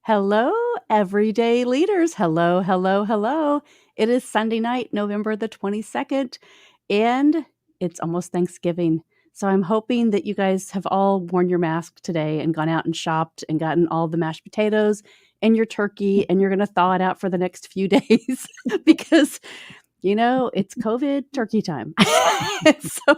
Hello, everyday leaders. Hello, hello, hello. It is Sunday night, November the 22nd, and it's almost Thanksgiving. So I'm hoping that you guys have all worn your mask today and gone out and shopped and gotten all the mashed potatoes and your turkey, and you're going to thaw it out for the next few days because it's COVID turkey time. So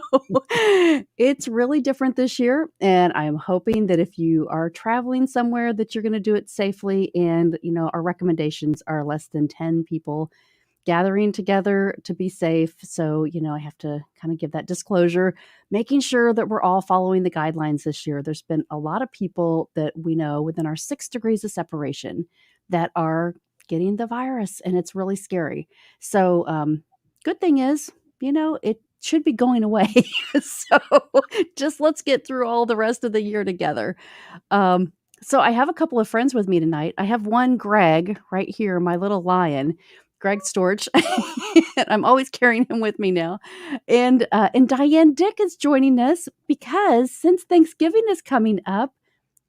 it's really different this year. And I'm hoping that if you are traveling somewhere that you're going to do it safely. And, our recommendations are less than 10 people gathering together to be safe. So, I have to kind of give that disclosure, making sure that we're all following the guidelines this year. There's been a lot of people that we know within our 6 degrees of separation that are getting the virus, and it's really scary. So, good thing is, it should be going away. So, just let's get through all the rest of the year together. So, I have a couple of friends with me tonight. I have one, Greg, right here, my little lion, Greg Storch. I'm always carrying him with me now. And Diane Dick is joining us because since Thanksgiving is coming up,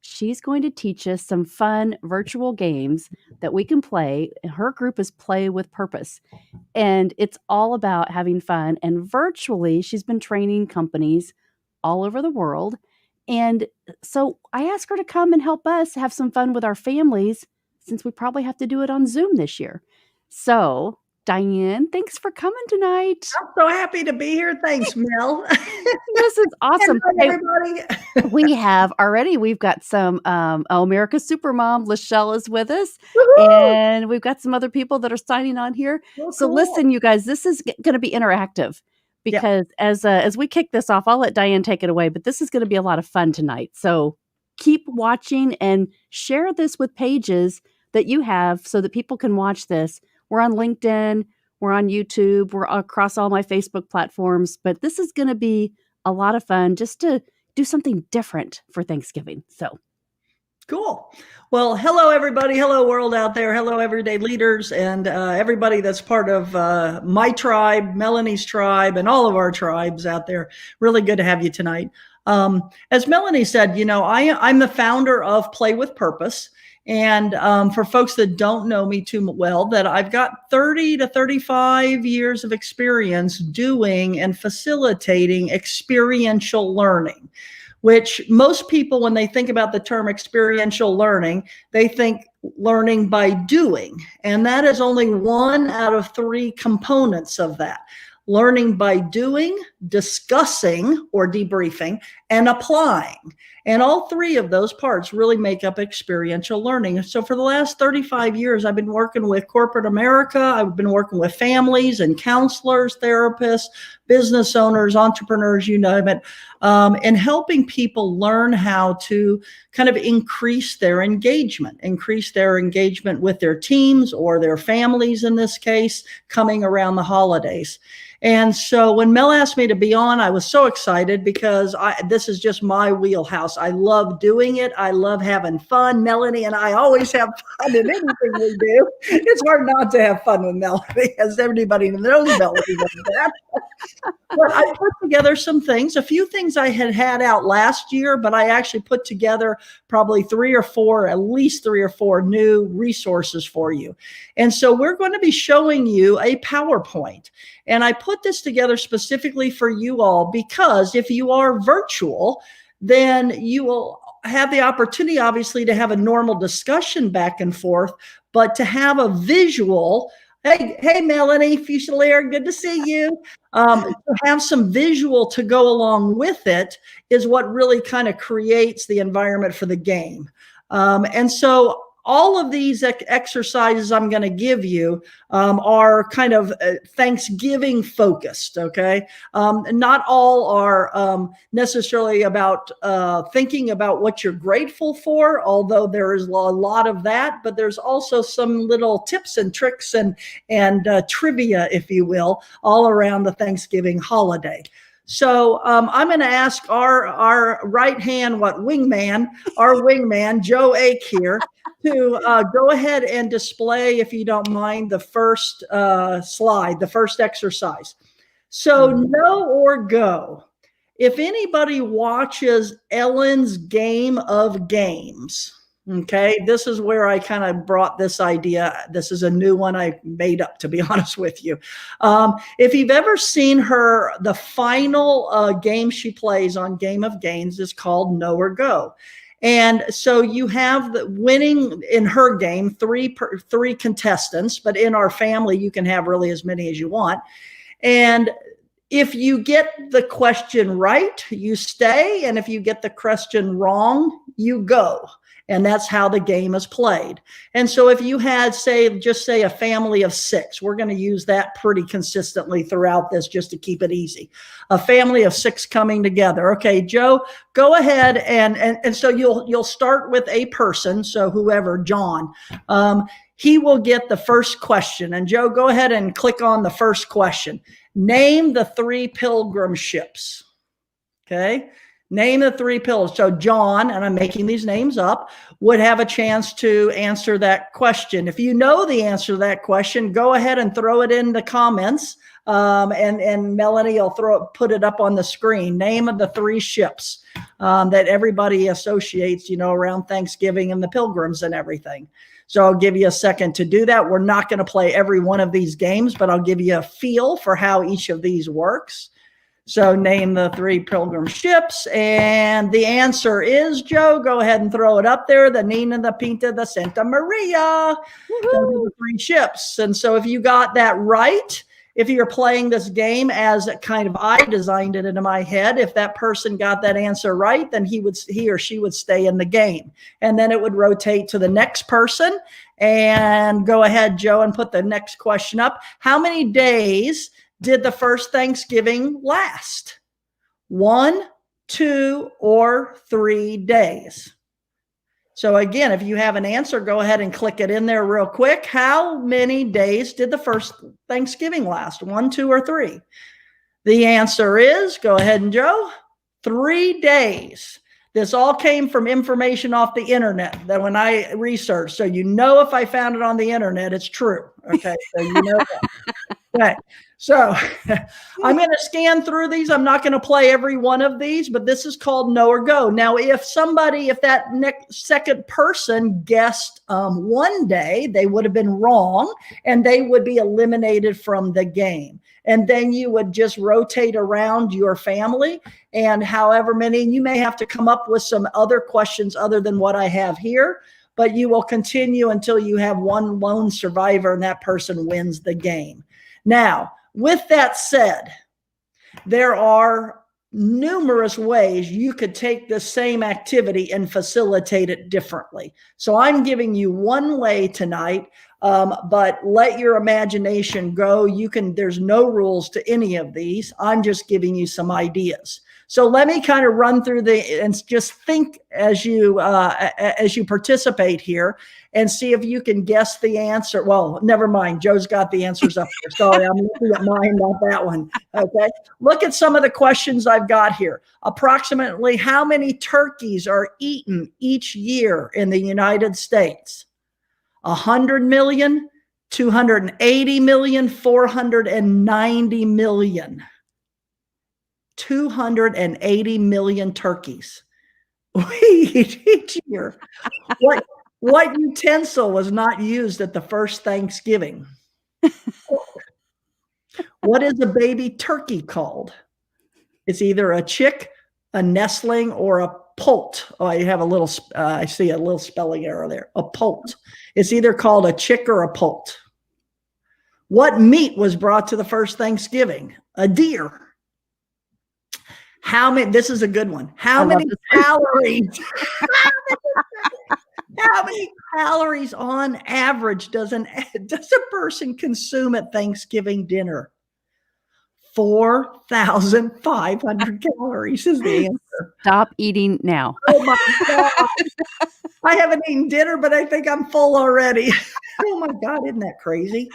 she's going to teach us some fun virtual games that we can play. Her group is Play with Purpose, and it's all about having fun. And virtually, she's been training companies all over the world. And so I asked her to come and help us have some fun with our families since we probably have to do it on Zoom this year. So, Diane, thanks for coming tonight. I'm so happy to be here. Thanks, Mel. This is awesome. Hello, everybody. We've got some America's Supermom, Lachelle is with us. Woo-hoo! And we've got some other people that are signing on here. Oh, So cool. listen, you guys, this is going to be interactive because as we kick this off, I'll let Diane take it away, but this is going to be a lot of fun tonight. So keep watching and share this with pages that you have so that people can watch this. We're on LinkedIn, we're on YouTube, we're across all my Facebook platforms, but this is going to be a lot of fun just to do something different for Thanksgiving. So cool. Well, hello, everybody. Hello, world out there. Hello, everyday leaders and everybody that's part of my tribe, Melanie's tribe, and all of our tribes out there. Really good to have you tonight. As Melanie said, I'm the founder of Play with Purpose. And for folks that don't know me too well, that I've got 30 to 35 years of experience doing and facilitating experiential learning, which most people, when they think about the term experiential learning, they think learning by doing. And that is only one out of 3 components of that. Learning by doing, discussing or debriefing, and applying. And all 3 of those parts really make up experiential learning. So for the last 35 years, I've been working with corporate America. I've been working with families and counselors, therapists, business owners, entrepreneurs, you name it, and helping people learn how to kind of increase their engagement with their teams or their families, in this case, coming around the holidays. And so when Mel asked me to be on, I was so excited because this is just my wheelhouse. I love doing it. I love having fun. Melanie and I always have fun in anything we do. It's hard not to have fun with Melanie, as everybody knows Melanie does that. But I put together some things, a few things I had out last year, but I actually put together probably at least three or four new resources for you. And so we're going to be showing you a PowerPoint. And I put this together specifically for you all because if you are virtual, then you will have the opportunity, obviously, to have a normal discussion back and forth, but to have a visual. Hey, Melanie Fusilier, good to see you. To have some visual to go along with it is what really kind of creates the environment for the game. And so all of these exercises I'm going to give you are kind of Thanksgiving focused, okay? Not all are necessarily about thinking about what you're grateful for, although there is a lot of that, but there's also some little tips and tricks and trivia, if you will, all around the Thanksgiving holiday. So I'm going to ask our right-hand wingman, Joe Ake here, to go ahead and display, if you don't mind, the first slide, the first exercise. So know or go. If anybody watches Ellen's Game of Games, Okay, this is where I kind of brought this idea. This is a new one I made up, to be honest with you. If you've ever seen her, the final game she plays on Game of Games is called Know or Go. And so you have the winning in her game, three contestants, but in our family, you can have really as many as you want. And if you get the question right, you stay. And if you get the question wrong, you go. And that's how the game is played. And so if you had, just say a family of 6, we're going to use that pretty consistently throughout this just to keep it easy. A family of 6 coming together. Okay, Joe, go ahead. And so you'll start with a person. So whoever, John, he will get the first question. And Joe, go ahead and click on the first question. Name the 3 Pilgrim ships. Okay. Name the 3 Pilgrims. So John, and I'm making these names up, would have a chance to answer that question. If you know the answer to that question, go ahead and throw it in the comments. And Melanie will put it up on the screen. Name of the 3 ships that everybody associates, around Thanksgiving and the Pilgrims and everything. So I'll give you a second to do that. We're not going to play every one of these games, but I'll give you a feel for how each of these works. So name the 3 Pilgrim ships. And the answer is, Joe, go ahead and throw it up there. The Nina, the Pinta, the Santa Maria. Those are the 3 ships. And so if you got that right, if you're playing this game as kind of I designed it into my head, if that person got that answer right, then he or she would stay in the game. And then it would rotate to the next person. And go ahead, Joe, and put the next question up. How many days did the first Thanksgiving last? 1, 2, or 3 days? So again, if you have an answer, go ahead and click it in there real quick. How many days did the first Thanksgiving last? 1, 2, or 3? The answer is, go ahead and Joe, 3 days. This all came from information off the internet that when I researched. So if I found it on the internet, it's true. Okay, so that. Okay. So I'm going to scan through these. I'm not going to play every one of these, but this is called Know or Go. Now, if that second person guessed 1 day, they would have been wrong and they would be eliminated from the game. And then you would just rotate around your family and however many, you may have to come up with some other questions other than what I have here, but you will continue until you have one lone survivor and that person wins the game. Now, with that said, there are numerous ways you could take the same activity and facilitate it differently. So I'm giving you one way tonight, but let your imagination go. There's no rules to any of these. I'm just giving you some ideas. So let me kind of run through and just think as you participate here and see if you can guess the answer. Well, never mind. Joe's got the answers up there. Sorry, I'm looking at mine, not that one. Okay. Look at some of the questions I've got here. Approximately how many turkeys are eaten each year in the United States? 100 million, 280 million, 490 million. 280 million turkeys we eat each year. What utensil was not used at the first Thanksgiving? What is a baby turkey called? It's either a chick, a nestling, or a poult. Oh, I have I see a little spelling error there. A poult. It's either called a chick or a poult. What meat was brought to the first Thanksgiving? A deer. This is a good one. How many calories? How many calories on average does a person consume at Thanksgiving dinner? 4,500 calories is the answer. Stop eating now. Oh my God. I haven't eaten dinner, but I think I'm full already. Oh my God, isn't that crazy?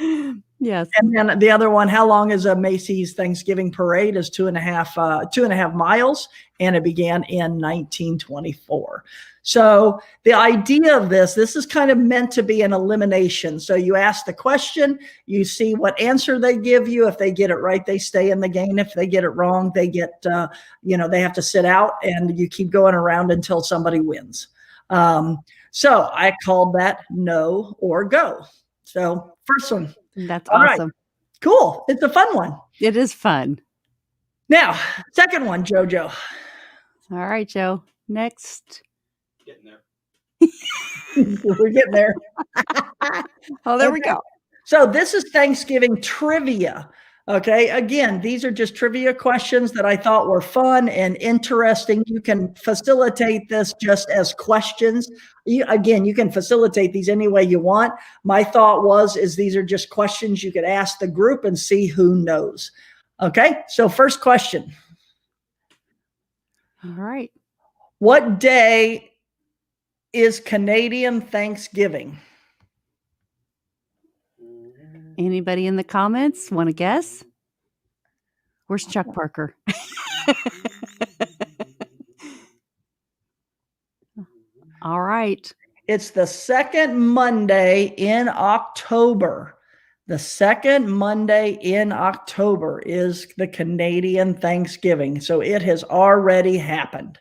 Yes. And then the other one, how long is a Macy's Thanksgiving parade? Is 2.5 miles, and it began in 1924. So the idea of this is kind of meant to be an elimination. So you ask the question, you see what answer they give you. If they get it right, they stay in the game. If they get it wrong, they get, they have to sit out, and you keep going around until somebody wins. So I called that No or Go. So first one. That's All right. awesome. Cool. It's a fun one. It is fun. Now, second one, JoJo. All right, Joe. Next. Getting there. We're getting there. Oh, there we go. So this is Thanksgiving trivia. Okay. Again, these are just trivia questions that I thought were fun and interesting. You can facilitate this just as questions. You can facilitate these any way you want. My thought is these are just questions you could ask the group and see who knows. Okay. So first question. All right. What day is Canadian Thanksgiving? Anybody in the comments want to guess? Where's Chuck Parker? All right. It's the second Monday in October. The second Monday in October is the Canadian Thanksgiving. So it has already happened.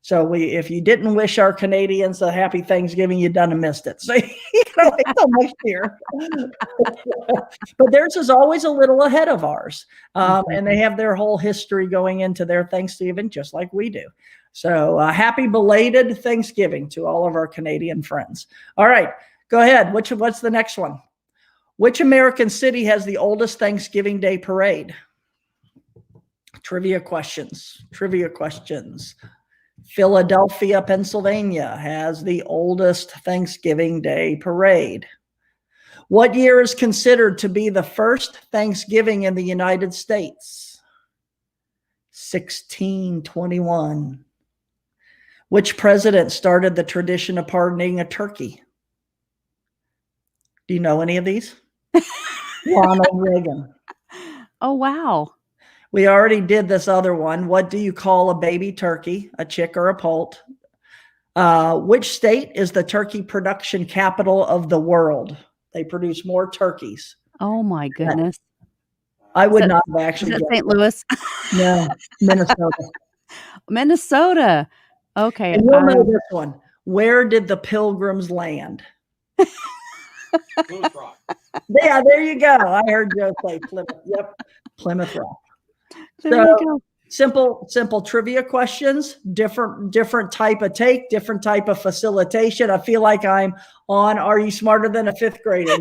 So if you didn't wish our Canadians a happy Thanksgiving, you done and missed it. So wait till next year. But theirs is always a little ahead of ours. And they have their whole history going into their Thanksgiving, just like we do. So happy belated Thanksgiving to all of our Canadian friends. All right, go ahead. What's the next one? Which American city has the oldest Thanksgiving Day parade? Trivia questions. Philadelphia, Pennsylvania has the oldest Thanksgiving Day parade. What year is considered to be the first Thanksgiving in the United States? 1621. Which president started the tradition of pardoning a turkey? Do you know any of these? Ronald Reagan. Oh, wow. We already did this other one. What do you call a baby turkey, a chick or a poult? Which state is the turkey production capital of the world? They produce more turkeys. Oh, my goodness. I would not have actually. Is it St. Louis? No, Minnesota. Minnesota. Okay. And you'll know this one. Where did the Pilgrims land? Plymouth Rock. Yeah, there you go. I heard Joe say Plymouth. Yep, Plymouth Rock. There you go. Simple trivia questions, different type of take, different type of facilitation. I feel like I'm on Are You Smarter Than a Fifth Grader?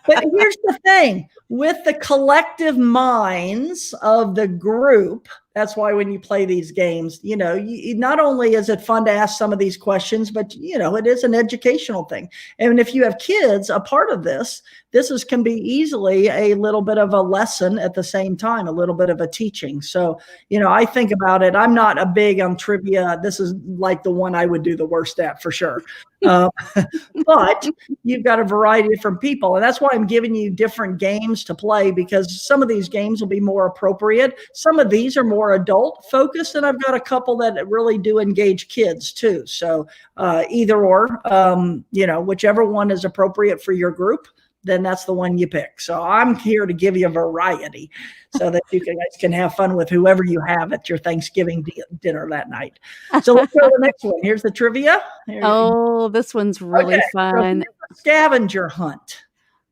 But here's the thing, with the collective minds of the group, that's why when you play these games, not only is it fun to ask some of these questions, but it is an educational thing. And if you have kids, a part of this can be easily a little bit of a lesson at the same time, a little bit of a teaching. So, I think about it. I'm not a big on trivia. This is like the one I would do the worst at for sure. But you've got a variety of different people. And that's why I'm giving you different games to play, because some of these games will be more appropriate. Some of these are more adult focused, and I've got a couple that really do engage kids too. So either or, whichever one is appropriate for your group, then that's the one you pick. So I'm here to give you a variety so that you guys can have fun with whoever you have at your Thanksgiving dinner that night. So let's go to the next one. Here's the trivia. This one's really fun. So Scavenger Hunt.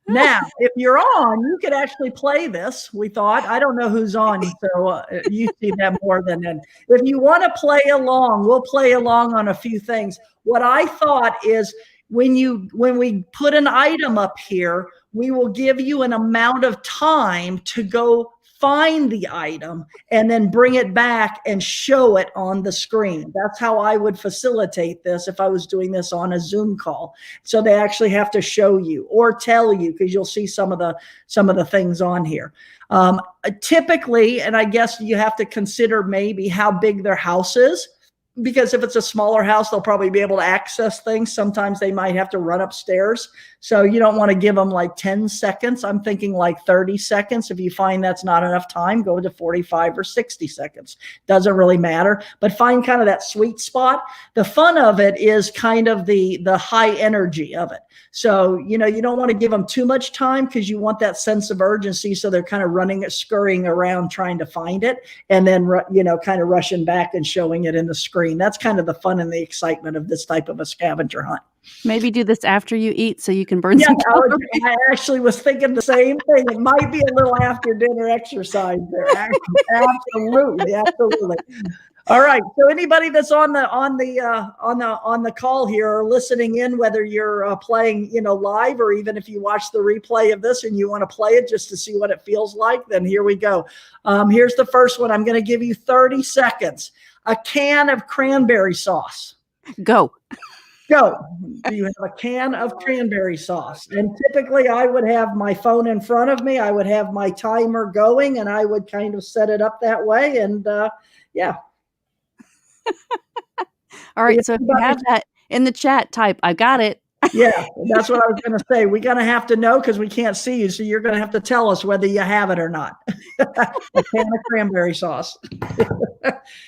Now, if you're on, you could actually play this. We thought, I don't know who's on, so you see that more than then. If you want to play along, we'll play along on a few things. What I thought is, when we put an item up here, we will give you an amount of time to go find the item and then bring it back and show it on the screen. That's how I would facilitate this if I was doing this on a Zoom call. So they actually have to show you or tell you, because you'll see some of the things on here. Typically, and I guess you have to consider maybe how big their house is. Because if it's a smaller house, they'll probably be able to access things. Sometimes they might have to run upstairs. So you don't want to give them like 10 seconds. I'm thinking like 30 seconds. If you find that's not enough time, go to 45 or 60 seconds. Doesn't really matter, but find kind of that sweet spot. The fun of it is kind of the high energy of it. So, you don't want to give them too much time, because you want that sense of urgency. So they're kind of scurrying around trying to find it, and then, kind of rushing back and showing it in the screen screen. That's kind of the fun and the excitement of this type of a scavenger hunt. Maybe do this after you eat so you can burn some calories. I actually was thinking the same thing. It might be a little after dinner exercise there. Absolutely. All right. So anybody that's on the call here or listening in, whether you're playing, live, or even if you watch the replay of this and you want to play it just to see what it feels like, then here we go. Here's the first one. I'm going to give you 30 seconds. A can of cranberry sauce. Go. Do you have a can of cranberry sauce? And typically I would have my phone in front of me. I would have my timer going and I would kind of set it up that way. And yeah. All right. So if you have that in the chat, type, I got it. Yeah, that's what I was going to say. We're going to have to know because we can't see you. So you're going to have to tell us whether you have it or not. A can of cranberry sauce.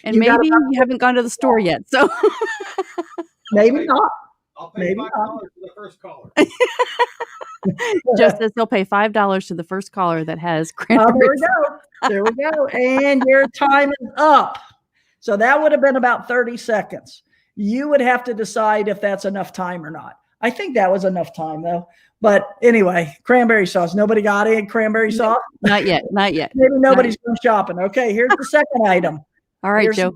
And maybe you haven't gone to the store yet. So maybe not. I'll pay $5 to the first caller. Joe says he'll pay $5 to the first caller that has cranberry sauce. There we go. And your time is up. So that would have been about 30 seconds. You would have to decide if that's enough time or not. I think that was enough time though. But anyway, cranberry sauce. Nobody got it? Cranberry sauce? Not yet. Maybe nobody's going shopping. Okay, here's the second item. All right, Joe.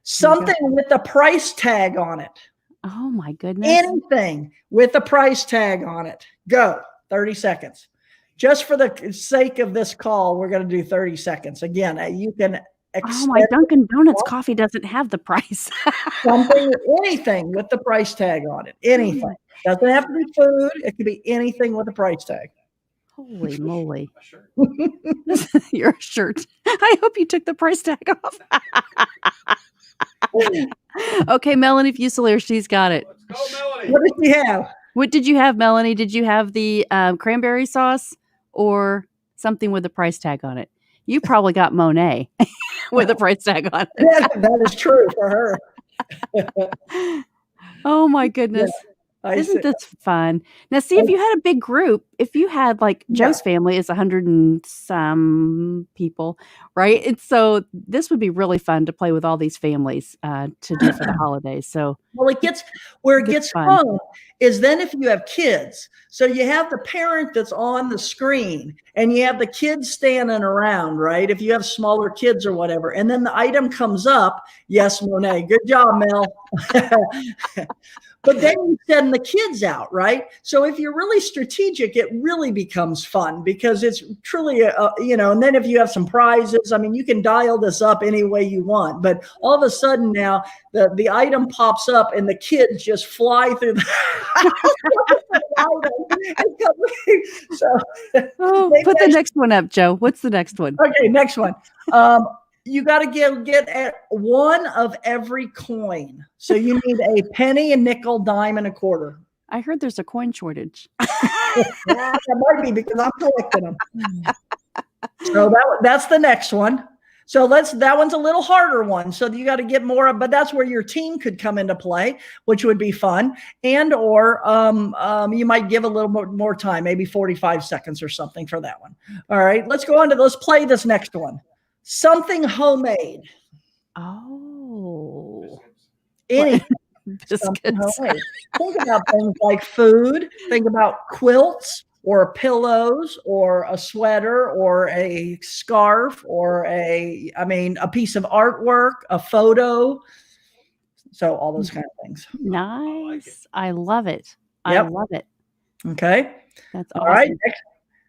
Something with a price tag on it. Oh my goodness. Anything with a price tag on it. Go. 30 seconds. Just for the sake of this call, we're going to do 30 seconds. Again, you can oh, my Dunkin' Donuts coffee doesn't have the price. Anything with the price tag on it. Anything. Doesn't have to be food. It could be anything with a price tag. Holy moly. Your shirt. I hope you took the price tag off. Okay, Melanie Fusilier, she's got it. Let's go, Melanie. What did you have? What did you have, Melanie? Did you have the cranberry sauce or something with a price tag on it? You probably got Monet with a price tag on it. Yeah, that is true for her. Oh my goodness. Yeah, isn't this fun? Now, see, if you had a big group, if you had like Joe's family is 100 and some people, right? And so this would be really fun to play with all these families to do for the holidays. So, well, it gets fun is then if you have kids. So you have the parent that's on the screen and you have the kids standing around, right? If you have smaller kids or whatever, and then the item comes up. Yes, Monet, good job, Mel. But then you send the kids out, right? So if you're really strategic, it really becomes fun because it's truly, and then if you have some prizes, I mean, you can dial this up any way you want. But all of a sudden now the item pops up and the kids just fly through the So put the next one up, Joe. What's the next one? Okay, next one. You got to get at one of every coin. So you need a penny, a nickel, dime, and a quarter. I heard there's a coin shortage. That might be because I'm collecting them. So that's the next one. So that one's a little harder one. So you got to get more, but that's where your team could come into play, which would be fun. And or you might give a little more time, maybe 45 seconds or something for that one. All right, let's play this next one. Something homemade. Oh. Anything. Biscuits. Homemade. Think about things like food. Think about quilts or pillows or a sweater or a scarf or a piece of artwork, a photo. So all those kind of things. Nice. I love it. Yep. I love it. Okay. That's all awesome. Right.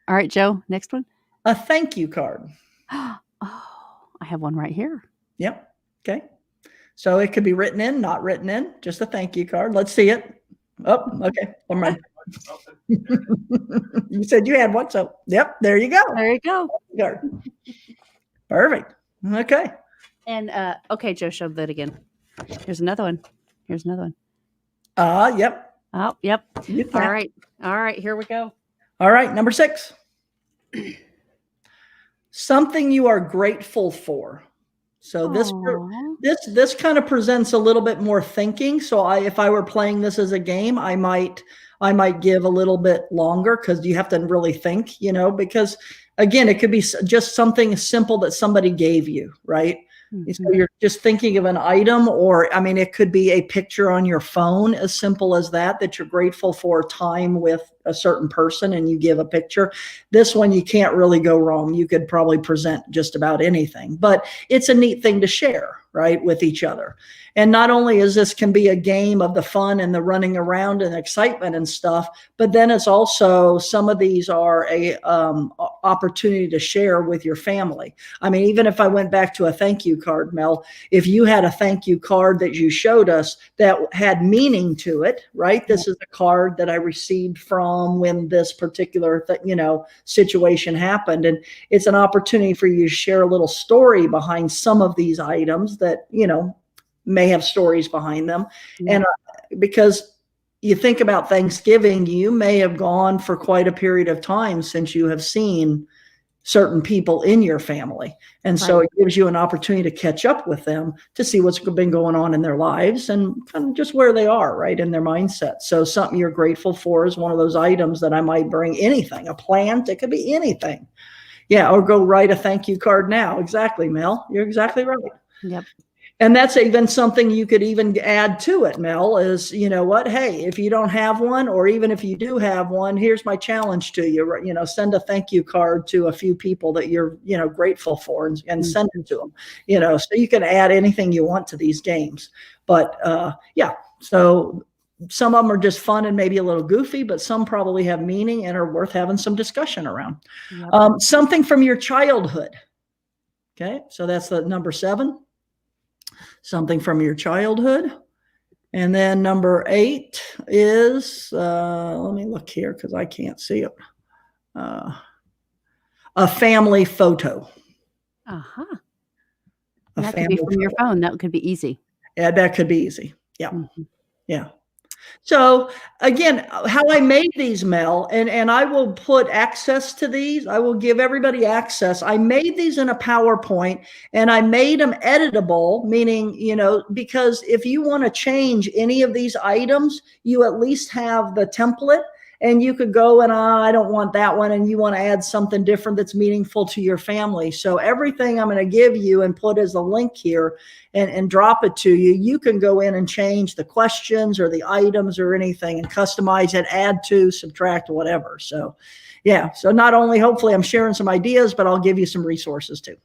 All right, Joe, next one. A thank you card. Oh, I have one right here. Yep. Okay. So it could be written in, not written in, just a thank you card. Let's see it. Oh, okay. Never mind. You said you had one. So, yep. There you go. There you go. Perfect. Okay. And, okay, Joe, show that again. Here's another one. Yep. Oh, yep. All right. All right. Here we go. All right. Number 6. Something you are grateful for. So this kind of presents a little bit more thinking. So if I were playing this as a game, I might give a little bit longer because you have to really think, because again, it could be just something simple that somebody gave you, right? So you're just thinking of an item, or, I mean, it could be a picture on your phone, as simple as that you're grateful for time with a certain person and you give a picture. This one, you can't really go wrong. You could probably present just about anything, but it's a neat thing to share, right, with each other. And not only is this can be a game of the fun and the running around and excitement and stuff, but then it's also, some of these are a opportunity to share with your family. I mean, even if I went back to a thank you card, Mel, if you had a thank you card that you showed us that had meaning to it, right? This is a card that I received from when this particular situation happened. And it's an opportunity for you to share a little story behind some of these items that, may have stories behind them. And because you think about Thanksgiving, you may have gone for quite a period of time since you have seen certain people in your family. And so it gives you an opportunity to catch up with them, to see what's been going on in their lives and kind of just where they are, right, in their mindset. So something you're grateful for is one of those items that I might bring. Anything, a plant, it could be anything. Yeah, or go write a thank you card now. Exactly, Mel. You're exactly right. Yep. And that's even something you could even add to it, Mel, is, hey, if you don't have one, or even if you do have one, here's my challenge to you, send a thank you card to a few people that you're, grateful for, and send it to them, so you can add anything you want to these games. But so some of them are just fun and maybe a little goofy, but some probably have meaning and are worth having some discussion around. Yep. Something from your childhood. Okay, so that's the number 7. Something from your childhood. And then number 8 is, let me look here because I can't see it. A family photo. Uh-huh. That could be from your phone. That could be easy. Yeah, that could be easy. Yeah. Yeah. So again, how I made these, Mel, and I will put access to these. I will give everybody access. I made these in a PowerPoint, and I made them editable, meaning, because if you want to change any of these items, you at least have the template. And you could go and I don't want that one, and you want to add something different that's meaningful to your family. So everything I'm going to give you and put as a link here and drop it to you, you can go in and change the questions or the items or anything and customize it, add to, subtract, whatever. So yeah, so not only hopefully I'm sharing some ideas, but I'll give you some resources too.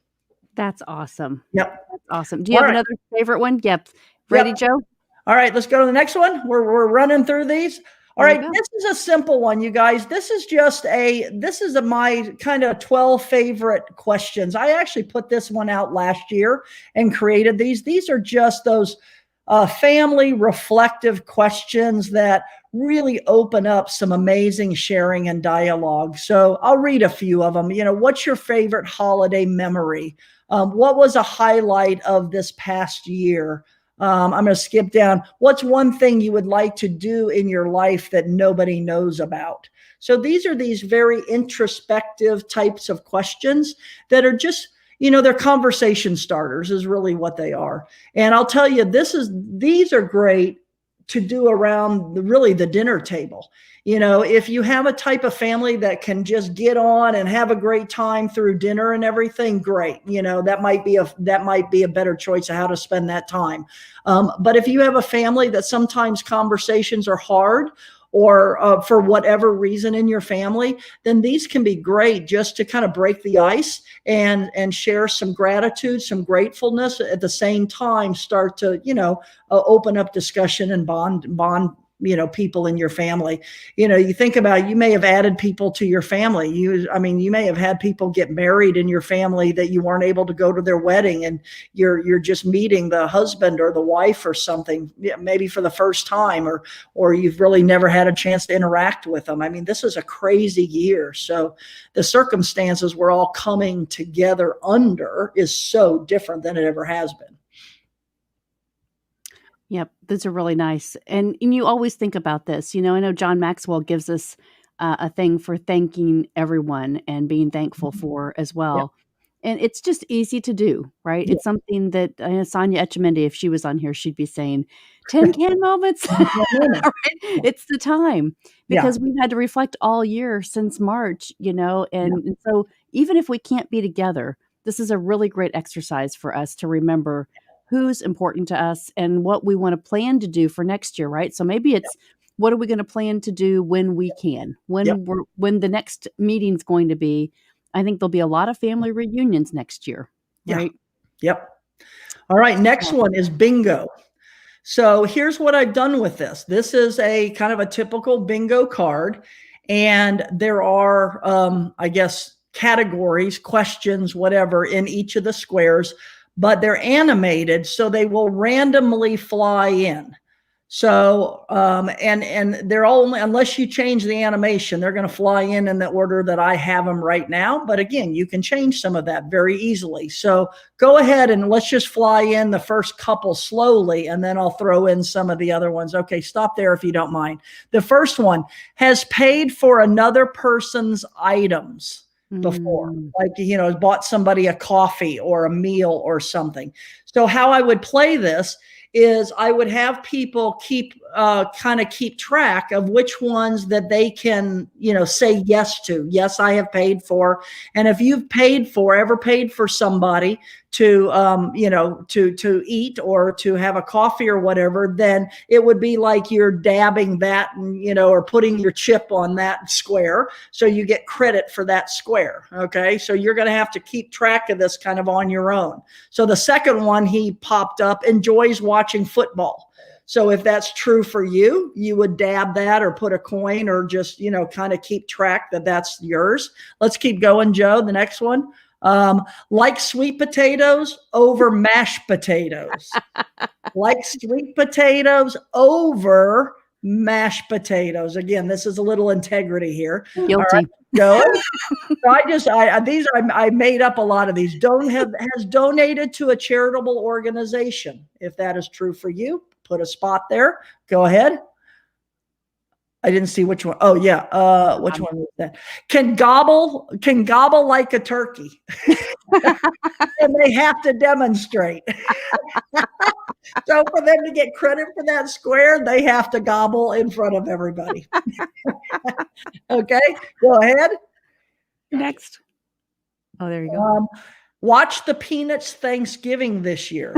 That's awesome. Yep. That's awesome. Do you have another favorite one? Yep. Ready, Joe? All right, let's go to the next one. We're running through these. All right, this is a simple one, you guys. This is my kind of 12 favorite questions. I actually put this one out last year and created these. These are just those family reflective questions that really open up some amazing sharing and dialogue. So I'll read a few of them. What's your favorite holiday memory? What was a highlight of this past year? I'm going to skip down. What's one thing you would like to do in your life that nobody knows about? So these are these very introspective types of questions that are just, they're conversation starters is really what they are. And I'll tell you, these are great to do around the dinner table. If you have a type of family that can just get on and have a great time through dinner and everything, great. That might be a better choice of how to spend that time. But if you have a family that sometimes conversations are hard, or for whatever reason in your family, then these can be great just to kind of break the ice and share some gratitude, some gratefulness, at the same time start to, open up discussion and bond people in your family. You think about, you may have added people to your family. You may have had people get married in your family that you weren't able to go to their wedding, and you're just meeting the husband or the wife or something, maybe for the first time, or you've really never had a chance to interact with them. This is a crazy year. So the circumstances we're all coming together under is so different than it ever has been. Yep, those are really nice. And you always think about this. I know John Maxwell gives us a thing for thanking everyone and being thankful for as well. And it's just easy to do, right? It's something that Sonia Etchemendy, if she was on here, she'd be saying, 10 can moments. Right? It's the time, because we've had to reflect all year since March, and so even if we can't be together, this is a really great exercise for us to remember who's important to us and what we want to plan to do for next year, right? So maybe it's what are we going to plan to do when we can, when the next meeting's going to be. I think there'll be a lot of family reunions next year, right? Yep. All right, next one is bingo. So here's what I've done with this. This is a kind of a typical bingo card, and there are, I guess, categories, questions, whatever, in each of the squares, but they're animated, so they will randomly fly in. So, and they're only, unless you change the animation, they're going to fly in the order that I have them right now. But again, you can change some of that very easily. So go ahead and let's just fly in the first couple slowly, and then I'll throw in some of the other ones. Okay, stop there if you don't mind. The first one has paid for another person's items before, like, you know, bought somebody a coffee or a meal or something. So how I would play this is I would have people keep track of which ones that they can, you know, say yes to. Yes, I have paid for. And if you've ever paid for somebody to, you know, to eat or to have a coffee or whatever, then it would be like you're dabbing that, and, you know, or putting your chip on that square. So you get credit for that square. Okay. So you're going to have to keep track of this kind of on your own. So the second one he popped up, enjoys watching football. So if that's true for you, you would dab that or put a coin or just, you know, kind of keep track that that's yours. Let's keep going, Joe. The next one. Like sweet potatoes over mashed potatoes. Like sweet potatoes over mashed potatoes. Again, this is a little integrity here. Guilty. All right, go. So I made up a lot of these. Has donated to a charitable organization. If that is true for you, put a spot there. Go ahead. I didn't see which one. Oh yeah. Which one was that? Can gobble like a turkey. And they have to demonstrate. So for them to get credit for that square, they have to gobble in front of everybody. Okay, go ahead. Next. Oh, there you go. Watch the Peanuts Thanksgiving this year.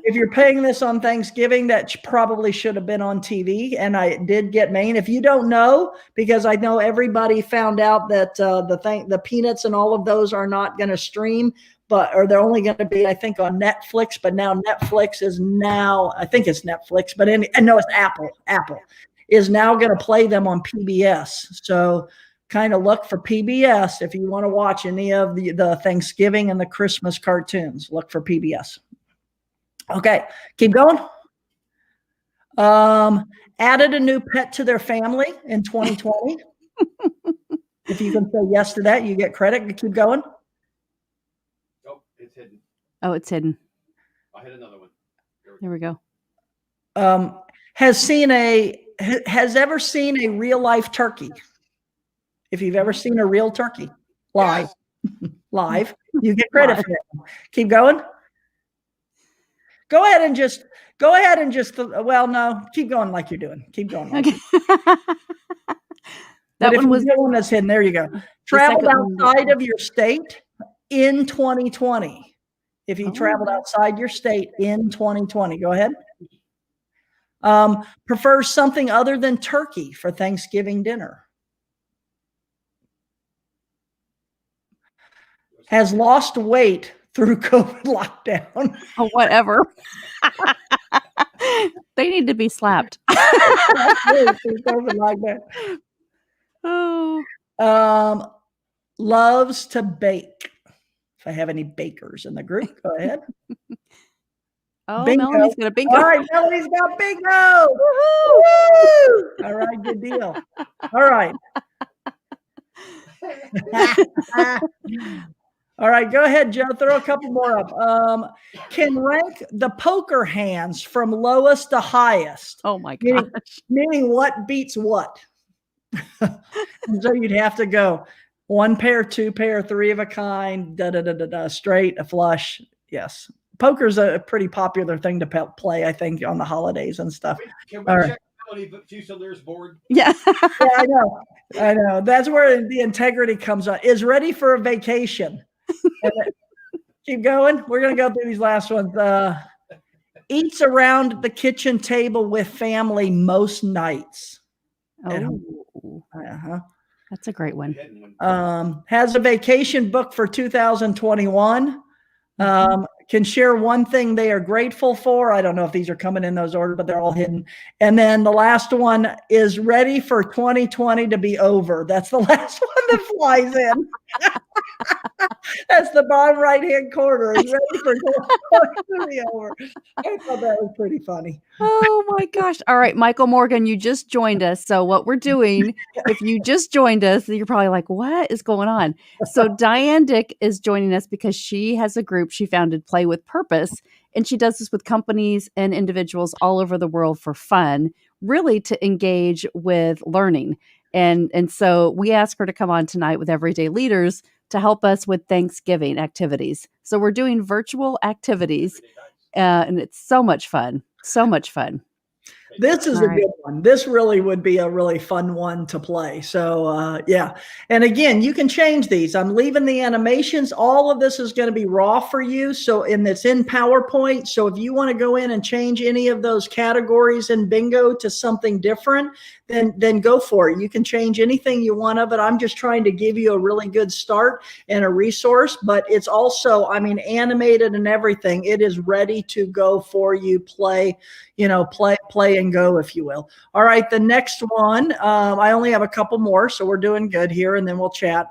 If you're paying this on Thanksgiving, that probably should have been on TV. And I did get Maine. If you don't know, because I know everybody found out that the Peanuts and all of those are not going to stream, or they're only going to be, I think, on Netflix. But now Netflix is I think it's Netflix, but no, it's Apple. Apple is now going to play them on PBS. So kind of look for PBS if you want to watch any of the Thanksgiving and the Christmas cartoons. Look for PBS. Okay, keep going. Added a new pet to their family in 2020. If you can say yes to that, you get credit. Keep going. Oh, it's hidden. Oh, it's hidden. I hit another one. There we go. Has ever seen a real life turkey? If you've ever seen a real turkey live, Yes. you get credit for it. Keep going. Go ahead and just, well, no, keep going like you're doing. Keep going. Like Okay. That one was the one that's hidden. There you go. Traveled outside of your state in 2020. If you traveled outside your state in 2020, go ahead. Prefers something other than turkey for Thanksgiving dinner. Has lost weight through COVID lockdown. Oh, whatever. They need to be slapped. Oh. Loves to bake. If I have any bakers in the group, go ahead. Oh, bingo. Melanie's got a bingo. All right, Melanie's got bingo. Woo! All right, good deal. All right. All right, go ahead, Joe. Throw a couple more up. Can rank the poker hands from lowest to highest. Oh my gosh. Meaning what beats what. So you'd have to go 1 pair, 2 pair, 3 of a kind, straight, a flush. Yes. Poker's a pretty popular thing to play, I think, on the holidays and stuff. Can we check Melanie Fusilier's board? Yeah. Yeah, I know. That's where the integrity comes on. Is ready for a vacation. Keep going. We're going to go through these last ones. Eats around the kitchen table with family most nights. Oh, that's a great one. Has a vacation booked for 2021. Can share one thing they are grateful for. I don't know if these are coming in those order, but they're all hidden. And then the last one is ready for 2020 to be over. That's the last one that flies in. That's the bottom right-hand corner. Is ready for 2020 to be over. I thought that was pretty funny. Oh my gosh. All right, Michael Morgan, you just joined us. So what we're doing, if you just joined us, you're probably like, what is going on? So Diane Dick is joining us because she has a group she founded, Play with Purpose, and she does this with companies and individuals all over the world for fun, really to engage with learning. And so we asked her to come on tonight with Everyday Leaders to help us with Thanksgiving activities. So we're doing virtual activities, and it's so much fun. So much fun. This is a good one. This really would be a really fun one to play. So yeah. And again, you can change these. I'm leaving the animations. All of this is going to be raw for you. So, and it's in PowerPoint. So if you want to go in and change any of those categories in bingo to something different, then go for it. You can change anything you want of it. I'm just trying to give you a really good start and a resource, but it's also, I mean, animated and everything. It is ready to go for you. Play and go, if you will. All right, the next one, I only have a couple more, so we're doing good here, and then we'll chat.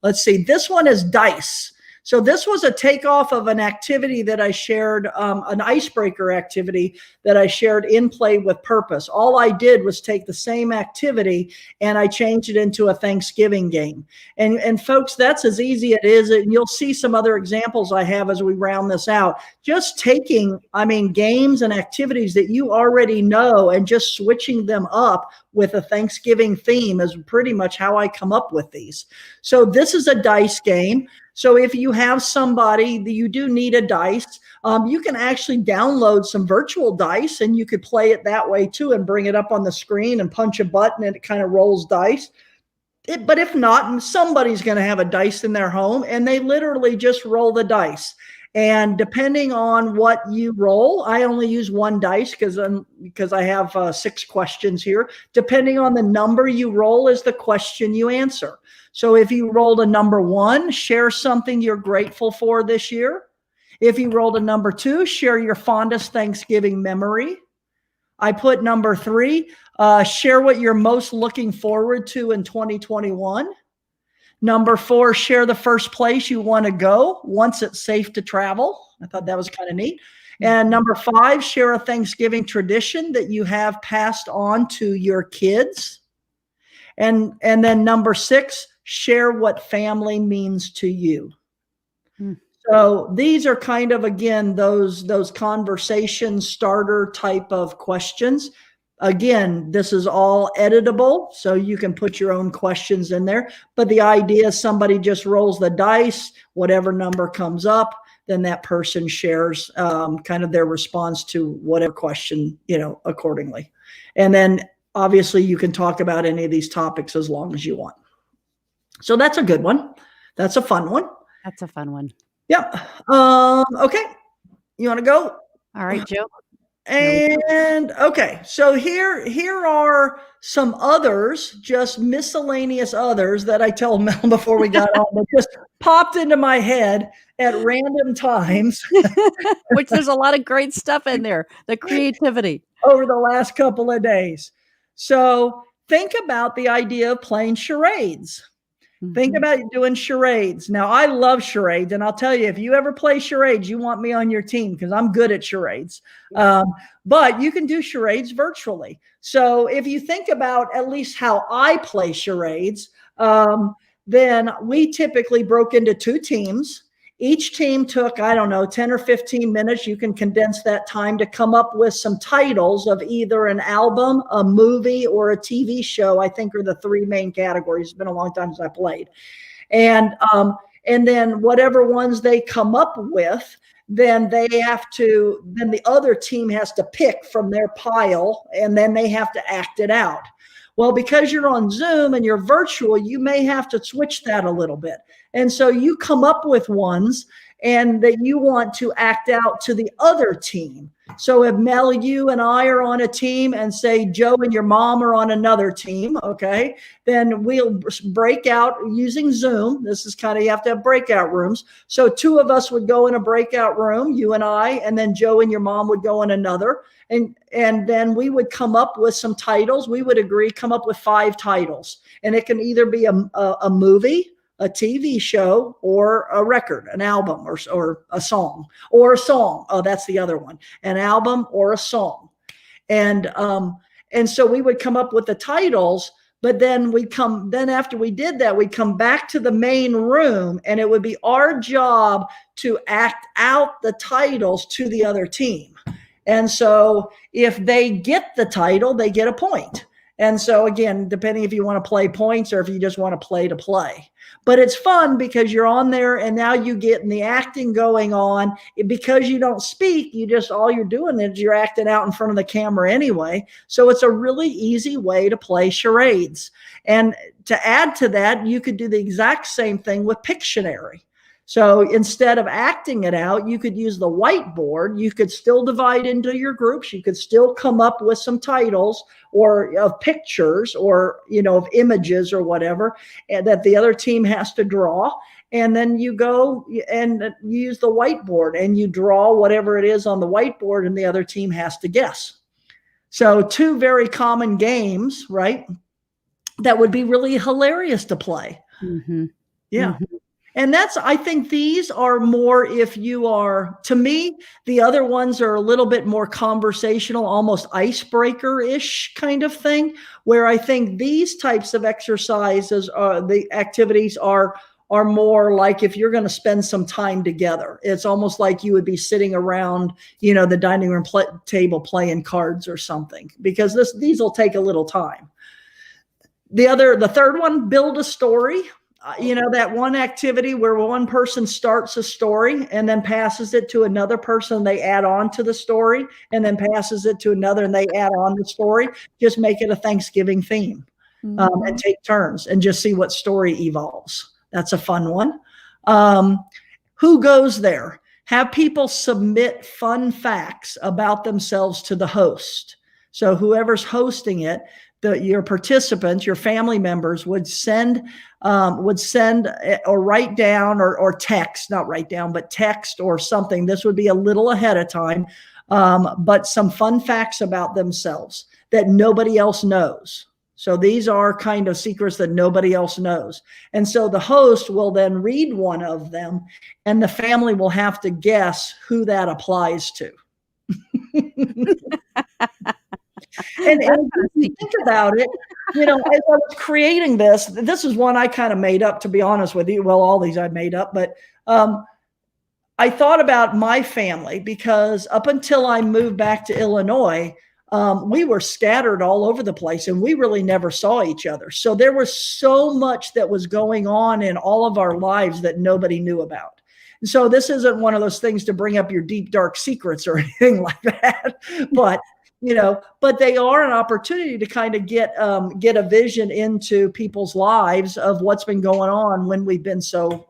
Let's see, this one is dice. So this was a takeoff of an activity that I shared, an icebreaker activity that I shared in Play with Purpose. All I did was take the same activity and I changed it into a Thanksgiving game. And folks, that's as easy as it is. And you'll see some other examples I have as we round this out. Just taking, games and activities that you already know and just switching them up with a Thanksgiving theme is pretty much how I come up with these. So this is a dice game. So if you have somebody that you do need a dice, you can actually download some virtual dice and you could play it that way too and bring it up on the screen and punch a button and it kind of rolls dice. But if not, somebody's going to have a dice in their home and they literally just roll the dice. And depending on what you roll, I only use one dice because I have 6 questions here. Depending on the number you roll is the question you answer. So if you rolled a number 1, share something you're grateful for this year. If you rolled a number 2, share your fondest Thanksgiving memory. I put number 3, share what you're most looking forward to in 2021. Number 4, share the first place you want to go once it's safe to travel. I thought that was kind of neat. And number 5, share a Thanksgiving tradition that you have passed on to your kids. And then number 6, share what family means to you. So these are kind of, again, those conversation starter type of questions. Again, this is all editable, so you can put your own questions in there. But the idea is somebody just rolls the dice, whatever number comes up, then that person shares kind of their response to whatever question, accordingly. And then obviously you can talk about any of these topics as long as you want. So that's a good one. That's a fun one. That's a fun one. Yep. Okay. You want to go? All right, Joe. And okay, so here are some others, just miscellaneous others that I told Mel before we got on, that just popped into my head at random times. Which there's a lot of great stuff in there, the creativity. Over the last couple of days. So think about the idea of playing charades. Think about doing charades. Now, I love charades, and I'll tell you, if you ever play charades, you want me on your team because I'm good at charades. But you can do charades virtually. So if you think about at least how I play charades, then we typically broke into 2 teams. Each team took, 10 or 15 minutes. You can condense that time to come up with some titles of either an album, a movie, or a TV show, I think are the 3 main categories. It's been a long time since I played. And then whatever ones they come up with, then the other team has to pick from their pile, and then they have to act it out. Well, because you're on Zoom and you're virtual, you may have to switch that a little bit. And so you come up with ones and that you want to act out to the other team. So if Mel, you and I are on a team and say Joe and your mom are on another team, okay, then we'll break out using Zoom. This is kind of, you have to have breakout rooms. So two of us would go in a breakout room, you and I, and then Joe and your mom would go in another. And then we would come up with some titles. We would agree, come up with 5 titles. And it can either be a movie, a TV show, or a record, an album, or a song, or a song. Oh, that's the other one, an album or a song. And so we would come up with the titles, but then after we did that, we'd come back to the main room and it would be our job to act out the titles to the other team. And so if they get the title, they get a point. And so again, depending if you want to play points or if you just want to play. But it's fun because you're on there and now you get the acting going on. Because you don't speak, all you're doing is you're acting out in front of the camera anyway. So it's a really easy way to play charades. And to add to that, you could do the exact same thing with Pictionary. So instead of acting it out, you could use the whiteboard. You could still divide into your groups. You could still come up with some titles or of pictures or, of images or whatever that the other team has to draw. And then you go and use the whiteboard and you draw whatever it is on the whiteboard and the other team has to guess. So 2 very common games, right? That would be really hilarious to play. Mm-hmm. Yeah. Mm-hmm. And I think these are more if you are, to me, the other ones are a little bit more conversational, almost icebreaker-ish kind of thing, where I think these types of exercises, the activities are more like if you're going to spend some time together. It's almost like you would be sitting around, the dining room table playing cards or something, because these will take a little time. The third one, build a story. That one activity where one person starts a story and then passes it to another person, they add on to the story, and then passes it to another and they add on the story. Just make it a Thanksgiving theme. Mm-hmm. And take turns and just see what story evolves. That's a fun one. Who goes there? Have people submit fun facts about themselves to the host. So whoever's hosting it, your participants, your family members would send or write down or text, not write down, but text or something. This would be a little ahead of time, but some fun facts about themselves that nobody else knows. So these are kind of secrets that nobody else knows. And so the host will then read one of them and the family will have to guess who that applies to. And if you think about it, as I was creating this is one I kind of made up, to be honest with you. Well, all these I made up, but I thought about my family because up until I moved back to Illinois, we were scattered all over the place and we really never saw each other. So there was so much that was going on in all of our lives that nobody knew about. And so this isn't one of those things to bring up your deep, dark secrets or anything like that, but they are an opportunity to kind of get a vision into people's lives of what's been going on when we've been so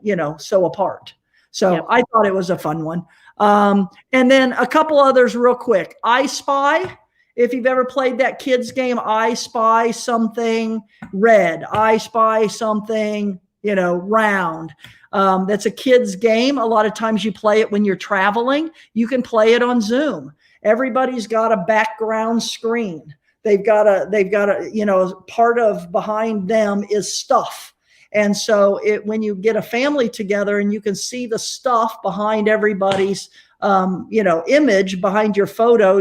apart. So yep. I thought it was a fun one. And then a couple others real quick. I Spy. If you've ever played that kids game, I spy something red, I spy something, round. That's a kids game. A lot of times you play it when you're traveling. You can play it on Zoom. Everybody's got a background screen. They've got a, part of behind them is stuff. And so when you get a family together and you can see the stuff behind everybody's, image behind your photo,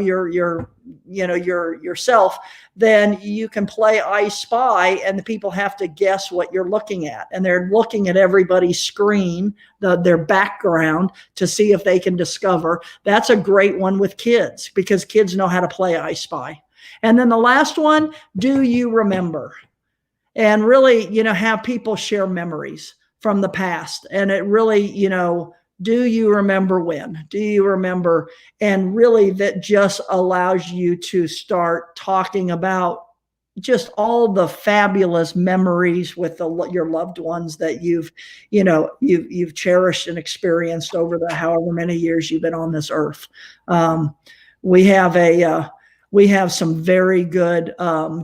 yourself, then you can play I Spy and the people have to guess what you're looking at. And they're looking at everybody's screen, their background, to see if they can discover. That's a great one with kids because kids know how to play I Spy. And then the last one, do you remember? And really, have people share memories from the past. And it really, do you remember when? Do you remember? And really that just allows you to start talking about just all the fabulous memories with your loved ones that you've cherished and experienced over the however many years you've been on this earth. We have some very good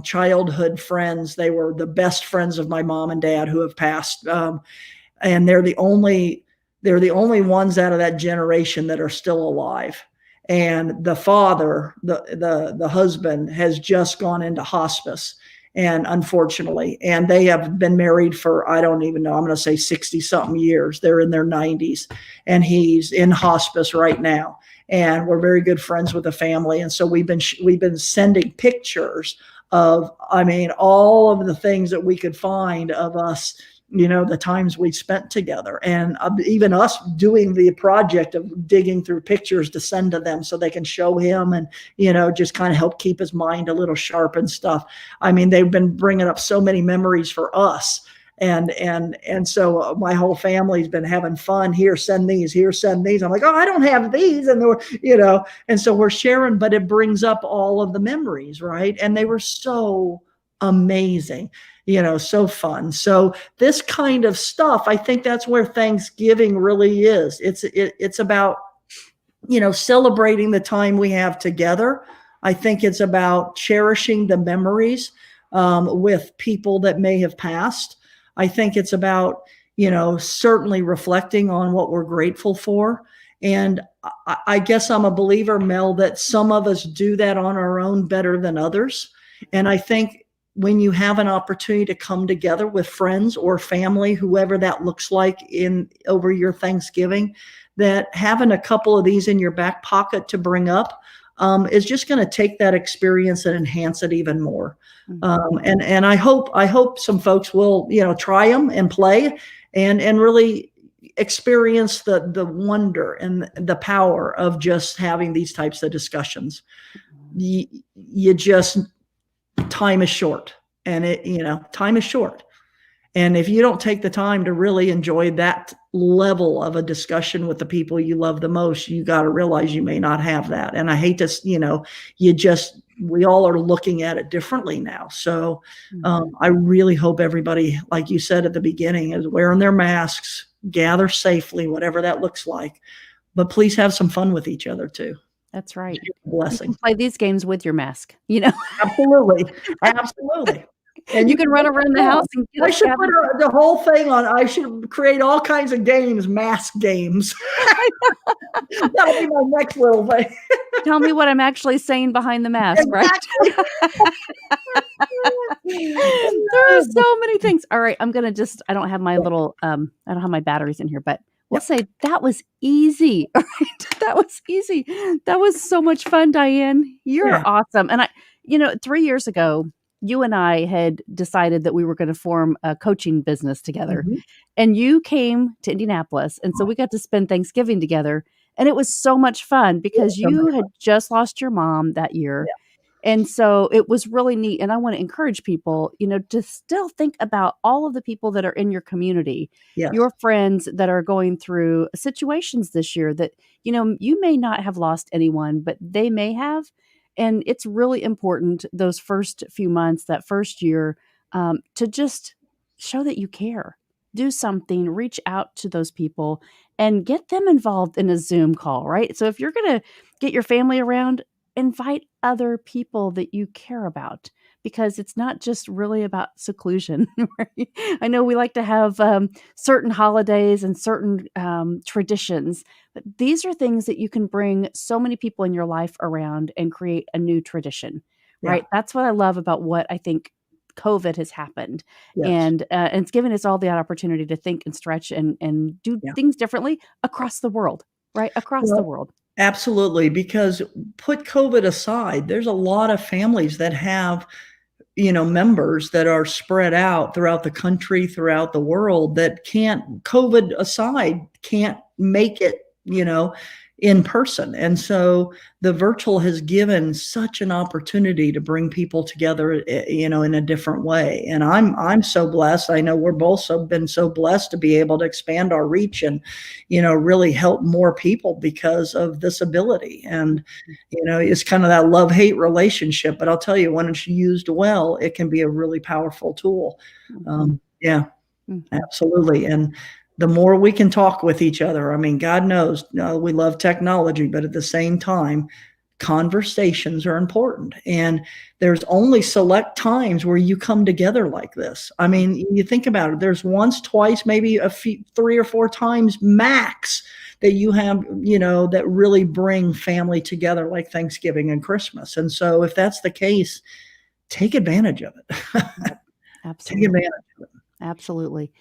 childhood friends. They were the best friends of my mom and dad who have passed, and they're the only ones out of that generation that are still alive. And the father, the husband, has just gone into hospice, and unfortunately, and they have been married for, I don't even know, I'm going to say 60 something years. They're in their 90s, and he's in hospice right now. And we're very good friends with the family, and so we've been sending pictures of, I mean, all of the things that we could find of us, the times we spent together, and even us doing the project of digging through pictures to send to them so they can show him, and just kind of help keep his mind a little sharp and stuff. I mean, they've been bringing up so many memories for us, and so my whole family's been having fun. Here, send these. Here, send these. I'm like, oh, I don't have these, and and so we're sharing, but it brings up all of the memories, right? And they were so amazing. So fun. So this kind of stuff, I think that's where Thanksgiving really is. It's about, celebrating the time we have together. I think it's about cherishing the memories with people that may have passed. I think it's about, certainly reflecting on what we're grateful for. And I guess I'm a believer, Mel, that some of us do that on our own better than others. And I think when you have an opportunity to come together with friends or family, whoever that looks like over your Thanksgiving, that having a couple of these in your back pocket to bring up is just going to take that experience and enhance it even more. And I hope some folks will, try them and play and really experience the wonder and the power of just having these types of discussions. You just, time is short, and time is short. And if you don't take the time to really enjoy that level of a discussion with the people you love the most, you got to realize you may not have that. And I hate to, we all are looking at it differently now. So I really hope everybody, like you said at the beginning, is wearing their masks, gather safely, whatever that looks like, but please have some fun with each other too. That's right. Blessing. You can play these games with your mask, Absolutely. Absolutely. And you can run around the house and I should put the whole thing on. I should create all kinds of games, mask games. That'll be my next little thing. Tell me what I'm actually saying behind the mask, exactly. Right? There are so many things. All right, I'm gonna I don't have my little I don't have my batteries in here, but we'll say that was easy. All right, that was easy. That was so much fun, Diane. You're awesome. And 3 years ago, you and I had decided that we were going to form a coaching business together. And you came to Indianapolis. And so we got to spend Thanksgiving together. And it was so much fun because you had just lost your mom that year. And so it was really neat. And I want to encourage people, to still think about all of the people that are in your community, your friends that are going through situations this year that, you may not have lost anyone, but they may have. And it's really important those first few months, that first year, to just show that you care. Do something, reach out to those people and get them involved in a Zoom call, right? So if you're going to get your family around, invite other people that you care about, because it's not just really about seclusion. Right? I know we like to have certain holidays and certain traditions, but these are things that you can bring so many people in your life around and create a new tradition, right? That's what I love about what I think COVID has happened. And it's given us all the opportunity to think and stretch and do things differently across the world, right? Across the world. Absolutely. Because put COVID aside, there's a lot of families that have, members that are spread out throughout the country, throughout the world, that can't, COVID aside, can't make it, in person. And so the virtual has given such an opportunity to bring people together, in a different way. And I'm so blessed. I know we're both been so blessed to be able to expand our reach and, really help more people because of this ability. And, it's kind of that love-hate relationship, but I'll tell you, when it's used well, it can be a really powerful tool. Yeah, absolutely. And the more we can talk with each other, I mean, God knows we love technology, but at the same time, conversations are important. And there's only select times where you come together like this. I mean, you think about it, there's once, twice, maybe a few, 3 or 4 times max that you have, that really bring family together, like Thanksgiving and Christmas. And so if that's the case, take advantage of it. Absolutely. Take advantage of it. Absolutely.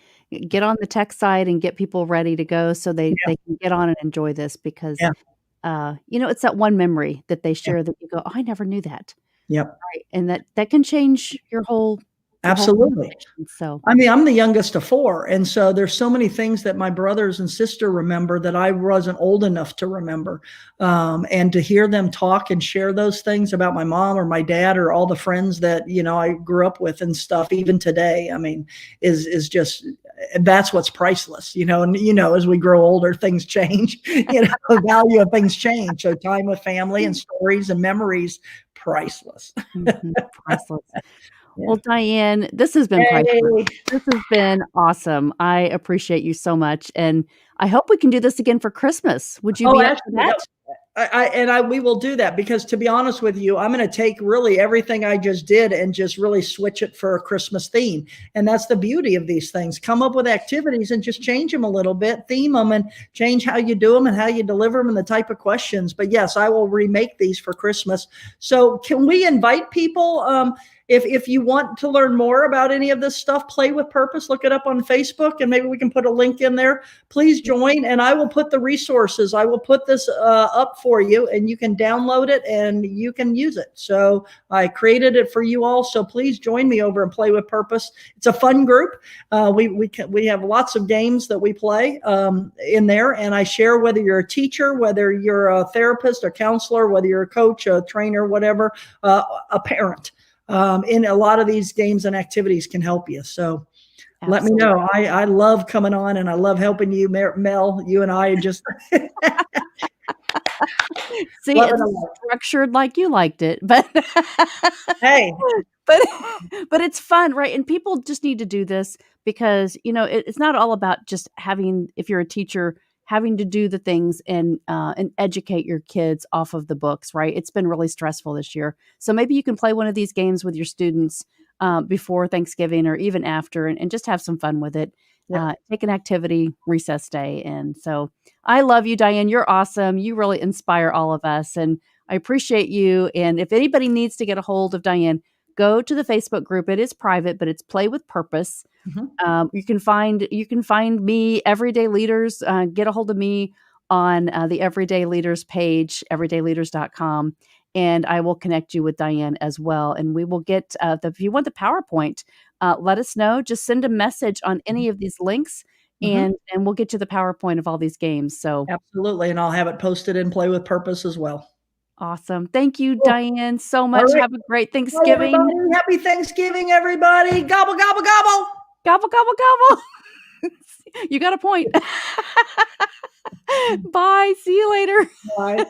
Get on the tech side and get people ready to go so they can get on and enjoy this because, it's that one memory that they share that you go, "Oh, I never knew that." Yep. Right, and that can change your whole Absolutely. So I mean, I'm the youngest of 4, and so there's so many things that my brothers and sister remember that I wasn't old enough to remember. And to hear them talk and share those things about my mom or my dad or all the friends that, I grew up with and stuff, even today, I mean, is just, that's what's priceless, and, as we grow older, things change, the value of things change. So time with family and stories and memories, priceless. Priceless. Well, Diane, this has been priceless. This has been awesome. I appreciate you so much, and I hope we can do this again for Christmas. Would you be up for that? We will do that, because to be honest with you, I'm going to take really everything I just did and just really switch it for a Christmas theme. And that's the beauty of these things. Come up with activities and just change them a little bit, theme them, and change how you do them and how you deliver them and the type of questions. But yes, I will remake these for Christmas. So can we invite people? If you want to learn more about any of this stuff, Play with Purpose, look it up on Facebook, and maybe we can put a link in there. Please join, and I will put the resources. I will put this up for you, and you can download it and you can use it. So I created it for you all. So please join me over and Play with Purpose. It's a fun group. We have lots of games that we play in there, and I share whether you're a teacher, whether you're a therapist, a counselor, whether you're a coach, a trainer, whatever, a parent. In a lot of these games and activities can help you. So let me know. I love coming on, and I love helping you, Mel, you and I just see, it's structured like you liked it, but hey, but it's fun, right? And people just need to do this because, it's not all about just having, if you're a teacher, having to do the things and educate your kids off of the books, right? It's been really stressful this year. So maybe you can play one of these games with your students before Thanksgiving or even after and just have some fun with it. Take an activity, recess day. And so I love you, Diane. You're awesome. You really inspire all of us. And I appreciate you. And if anybody needs to get a hold of Diane, go to the Facebook group. It is private, but it's Play with Purpose. You can find me, Everyday Leaders. Get a hold of me on the Everyday Leaders page, everydayleaders.com, and I will connect you with Diane as well. And we will get if you want the PowerPoint, let us know. Just send a message on any of these links, and we'll get you the PowerPoint of all these games. So absolutely, and I'll have it posted in Play with Purpose as well. Awesome. Thank you, Diane, so much. Have a great Thanksgiving. Hi, happy Thanksgiving, everybody. Gobble, gobble, gobble. Gobble, gobble, gobble. You got a point. Bye. See you later. Bye.